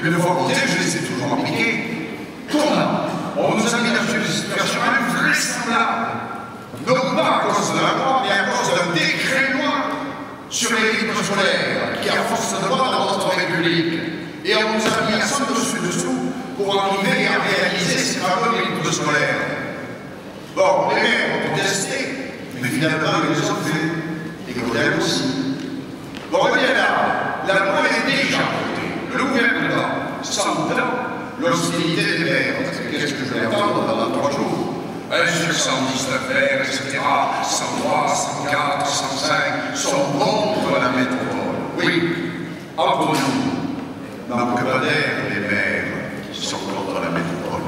une volonté, je les ai toujours appliquées. Comment on nous a mis dans une situation invraisemblable, non pas à cause de la loi, mais à cause d'un décret loi sur les livres scolaires qui a force de loi dans notre République. Et on nous a mis à son dessus-dessous pour arriver à réaliser ces fameux livres scolaires. Bon, les maires ont protesté, mais finalement ils les ont fait, et Claudel aussi. Bon, eh bien là, la loi est déjà votée. Le gouvernement s'entend l'hostilité des maires. Qu'est-ce que je vais entendre pendant 3 jours? Sur 119 maires, etc., 103, 104, 105 sont contre la métropole. Oui, entre nous, manque pas d'air les maires qui sont contre la métropole.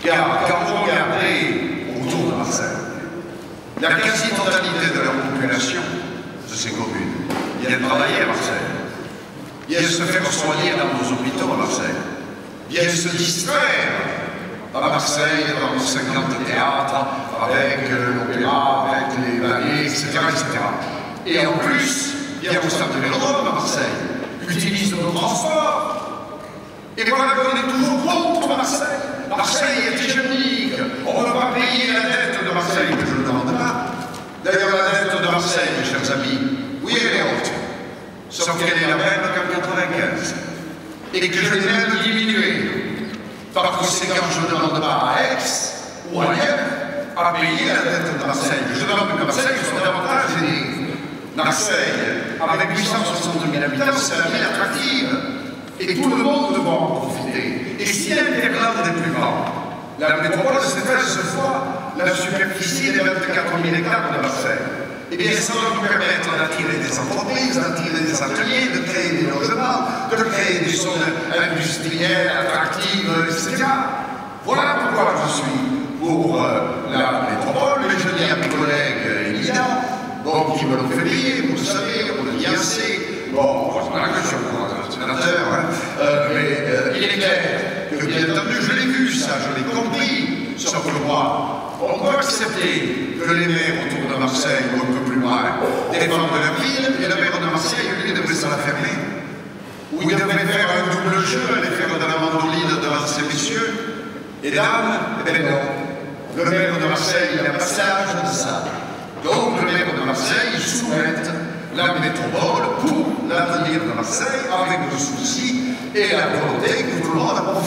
Car quand vous regardez autour de Marseille, la quasi-totalité de la population de ces communes viennent travailler à Marseille, viennent se faire soigner dans nos hôpitaux à Marseille, viennent se distraire à Marseille, dans nos 50 théâtres, avec l'opéra, avec les ballets, etc., etc. Et en plus, viennent au stade de Vélodrome à Marseille, utilisent nos transports. Et voilà qu'on est toujours contre Marseille. Marseille est hégémonique. On ne peut pas payer la dette de Marseille, que je ne demande pas. D'ailleurs, la dette de Marseille, mes chers amis, oui, elle est haute. Sauf qu'elle est la même qu'en 1995. Et que je l'ai même diminuée. Par conséquent, je ne demande pas à Aix ou ailleurs à payer la dette de Marseille. Je demande que Marseille soit davantage aidée. Marseille, avec 860 000 habitants, c'est la ville attractive. Et tout le monde doit en profiter. Et si l'Interland est plus grand, la métropole, c'est 13 fois la superficie des 24 000 hectares de Marseille. Eh bien, ça va nous permettre d'attirer des entreprises, d'attirer des ateliers, de créer des logements, de créer des zones industrielles, attractives, etc. Voilà pourquoi je suis pour la métropole. Et je dis à mes collègues évidents, bon, qui me l'ont fait payer, vous le savez, on le dit assez. Bon, voilà que je suis un sénateur, hein. Mais il est clair que, bien entendu, je l'ai vu ça, je l'ai compris, sauf que moi, on peut accepter que les maires autour de Marseille ou un peu plus loin défendent leur ville, et le maire de Marseille, lui, devrait se la fermer. Ou il devrait faire un double jeu, aller faire de la mandoline devant ces messieurs et dames. Eh bien non. Le maire de Marseille, il a pas sage de ça. Donc le maire de Marseille soumette la métropole pour l'avenir de Marseille avec le souci et la volonté que tout le monde a